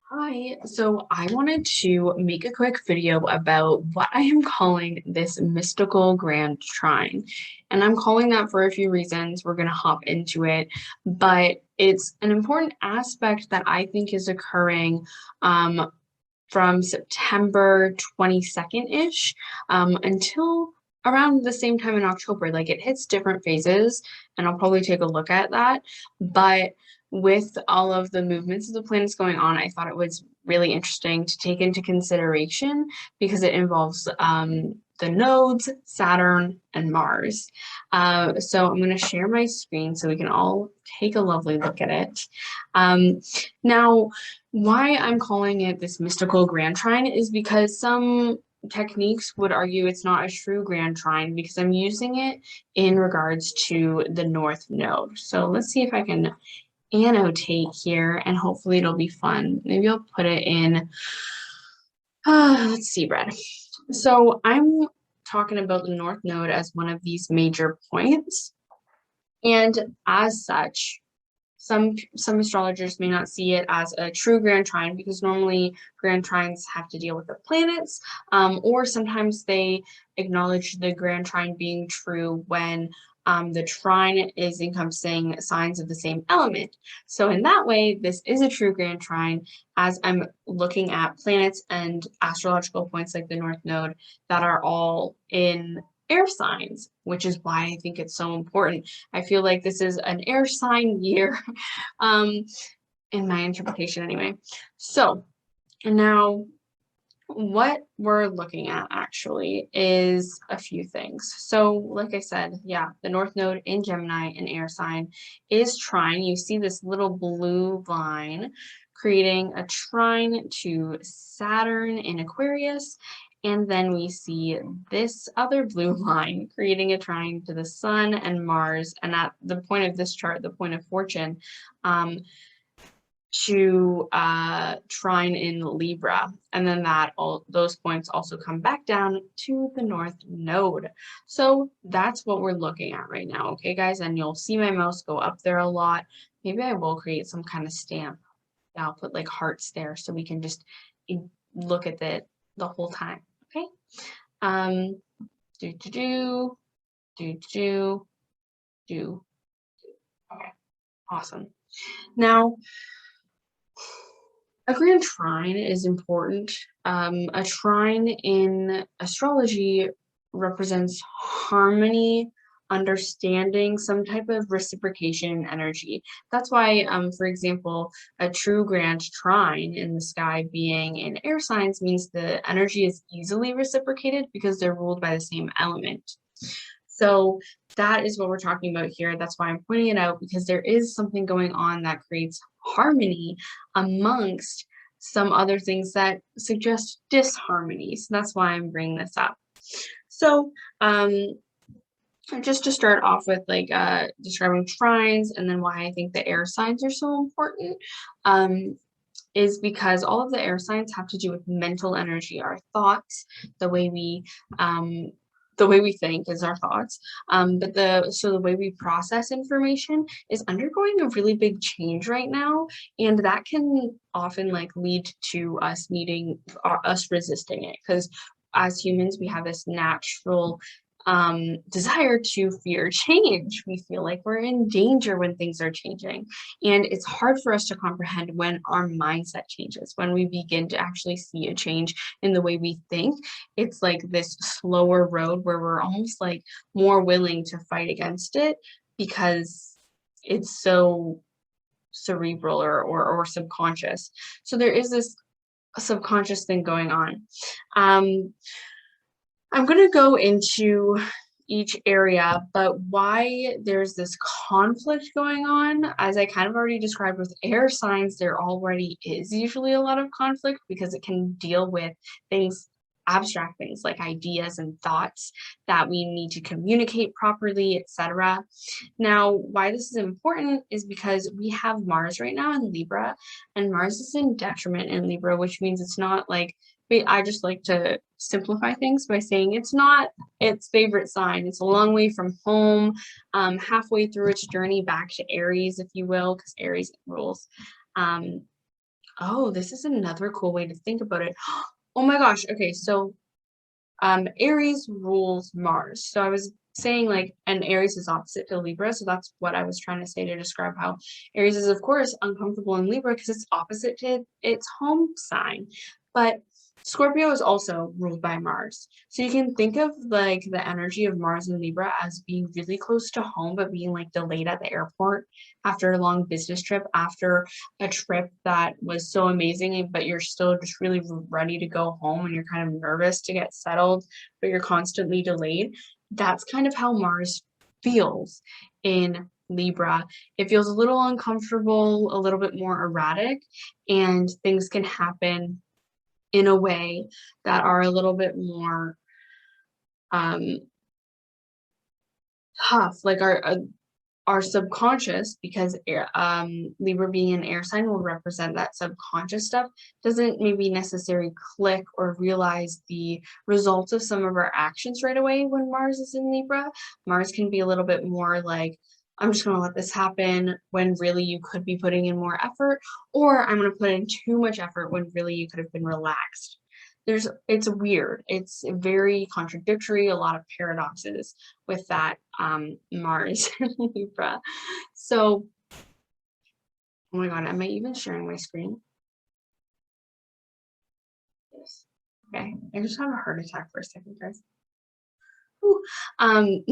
Hi, so I wanted to make a quick video about what I am calling this mystical grand trine. And I'm calling that for a few reasons. We're going to hop into it, but it's an important aspect that I think is occurring from September 22nd-ish until around the same time in October. Like it hits different phases, and I'll probably take a look at that. But with all of the movements of the planets going on, I thought it was really interesting to take into consideration because it involves the nodes, Saturn, and Mars. So I'm going to share my screen so we can all take a lovely look at it. Now, why I'm calling it this mystical grand trine is because some techniques would argue it's not a true grand trine because I'm using it in regards to the north node. So let's see if I can annotate here and hopefully it'll be fun. Maybe I'll put it in, let's see, red. So I'm talking about the north node as one of these major points. And as such, some astrologers may not see it as a true grand trine because normally grand trines have to deal with the planets, or sometimes they acknowledge the grand trine being true when the trine is encompassing signs of the same element. So in that way, this is a true grand trine as I'm looking at planets and astrological points like the North Node that are all in air signs, which is why I think it's so important. I feel like this is an air sign year, in my interpretation anyway. So now what we're looking at actually is a few things. So like I said, yeah, the North Node in Gemini, an air sign, is trine. You see this little blue line creating a trine to Saturn in Aquarius. And then we see this other blue line creating a trine to the Sun and Mars. And at the point of this chart, the point of fortune, to trine in Libra, and then those points also come back down to the North Node. So that's what we're looking at right now, okay, guys? And you'll see my mouse go up there a lot. Maybe I will create some kind of stamp. I'll put like hearts there so we can just look at it the whole time, okay? Do. Okay, awesome. Now, a grand trine is important. A trine in astrology represents harmony, understanding, some type of reciprocation energy. That's why, for example, a true grand trine in the sky being in air signs means the energy is easily reciprocated because they're ruled by the same element. So that is what we're talking about here. That's why I'm pointing it out, because there is something going on that creates harmony amongst some other things that suggest disharmony. So that's why I'm bringing this up. So just to start off with like describing trines and then why I think the air signs are so important, is because all of the air signs have to do with mental energy, our thoughts, the way we think is our thoughts. But the way we process information is undergoing a really big change right now, and that can often like lead to us needing us resisting it, because as humans we have this natural desire to fear change. We feel like we're in danger when things are changing. And it's hard for us to comprehend when our mindset changes, when we begin to actually see a change in the way we think. It's like this slower road where we're almost like more willing to fight against it because it's so cerebral or subconscious. So there is this subconscious thing going on. I'm going to go into each area, but why there's this conflict going on, as I kind of already described with air signs, there already is usually a lot of conflict because it can deal with things, abstract things like ideas and thoughts that we need to communicate properly, etc. Now, why this is important is because we have Mars right now in Libra, and Mars is in detriment in Libra, which means it's not like, I just like to simplify things by saying it's not its favorite sign. It's a long way from home, halfway through its journey back to Aries, if you will, because Aries rules Oh, this is another cool way to think about it. Oh my gosh. Okay, so Aries rules Mars. So I was saying like, and Aries is opposite to Libra. So that's what I was trying to say to describe how Aries is, of course, uncomfortable in Libra because it's opposite to its home sign. But Scorpio is also ruled by Mars. So you can think of like the energy of Mars and Libra as being really close to home, but being like delayed at the airport after a long business trip, after a trip that was so amazing, but you're still just really ready to go home and you're kind of nervous to get settled, but you're constantly delayed. That's kind of how Mars feels in Libra. It feels a little uncomfortable, a little bit more erratic, and things can happen in a way that are a little bit more um, tough, like our subconscious, because Libra being an air sign will represent that subconscious stuff, doesn't maybe necessarily click or realize the results of some of our actions right away when Mars is in Libra. Mars can be a little bit more like, I'm just going to let this happen when really you could be putting in more effort, or I'm going to put in too much effort when really you could have been relaxed. It's weird. It's very contradictory, a lot of paradoxes with that Mars and Libra. So, oh my God, am I even sharing my screen? Yes. Okay, I just had a heart attack for a second, guys. Whew. Um,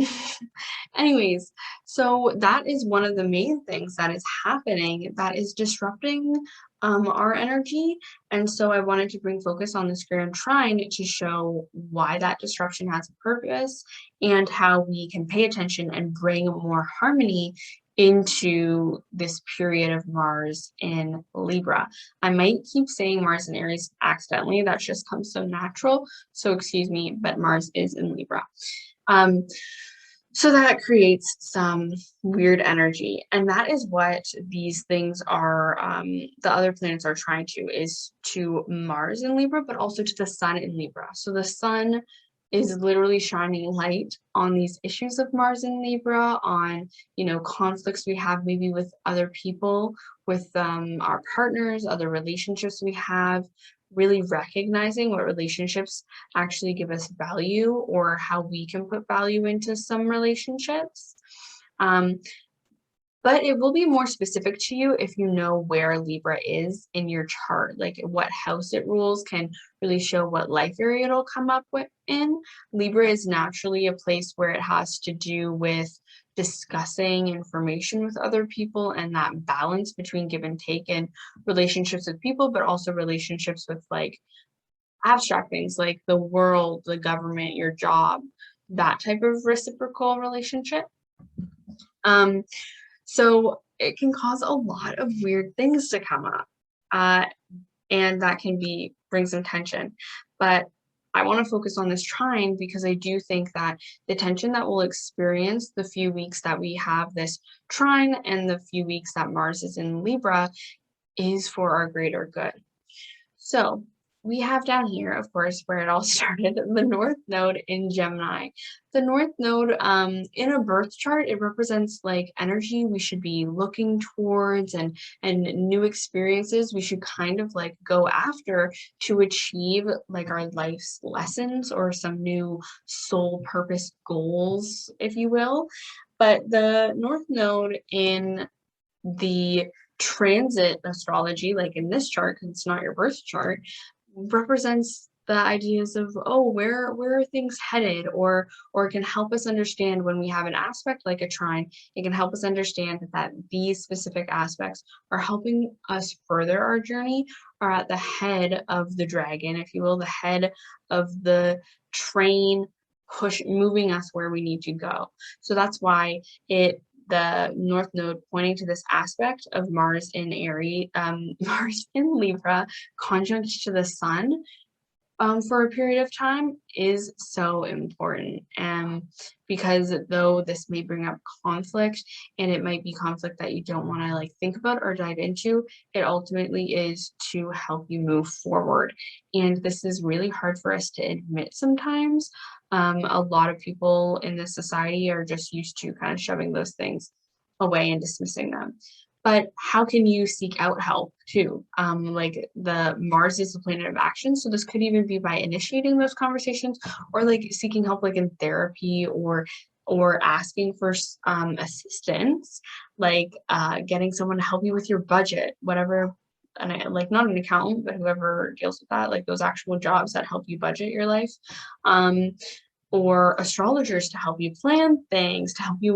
anyways, so that is one of the main things that is happening that is disrupting our energy. And so I wanted to bring focus on this grand trine to show why that disruption has a purpose and how we can pay attention and bring more harmony into this period of Mars in Libra. I might keep saying Mars in Aries accidentally, that just comes so natural. So excuse me, but Mars is in Libra. Um, so that creates some weird energy. And that is what these things are, the other planets are trying to, is to Mars in Libra, but also to the sun in Libra. So the sun is literally shining light on these issues of Mars in Libra, on, conflicts we have maybe with other people, with our partners, other relationships we have, really recognizing what relationships actually give us value or how we can put value into some relationships. Um, but it will be more specific to you if you know where Libra is in your chart, like what house it rules can really show what life area it'll come up with in. Libra is naturally a place where it has to do with discussing information with other people and that balance between give and take in relationships with people, but also relationships with like abstract things like the world, the government, your job, that type of reciprocal relationship. Um, so it can cause a lot of weird things to come up. Uh, and that can bring some tension. But I want to focus on this trine because I do think that the tension that we'll experience the few weeks that we have this trine and the few weeks that Mars is in Libra is for our greater good. So we have down here, of course, where it all started, the North Node in Gemini. The North Node in a birth chart, it represents like energy we should be looking towards and new experiences we should kind of like go after to achieve like our life's lessons or some new soul purpose goals, if you will. But the North Node in the transit astrology, like in this chart, because it's not your birth chart, represents the ideas of, oh, where are things headed, or it can help us understand when we have an aspect like a trine, it can help us understand that these specific aspects are helping us further our journey, are at the head of the dragon, if you will, the head of the train moving us where we need to go. So that's why the North Node pointing to this aspect of Mars in Aries, Mars in Libra, conjunct to the Sun for a period of time is so important. Because though this may bring up conflict, and it might be conflict that you don't want to like think about or dive into, it ultimately is to help you move forward. And this is really hard for us to admit sometimes. A lot of people in this society are just used to kind of shoving those things away and dismissing them. But how can you seek out help too? Like the Mars is the planet of action, so this could even be by initiating those conversations or like seeking help like in therapy or asking for assistance, like getting someone to help you with your budget, whatever. And like not an accountant, but whoever deals with that, like those actual jobs that help you budget your life, or astrologers to help you plan things, to help you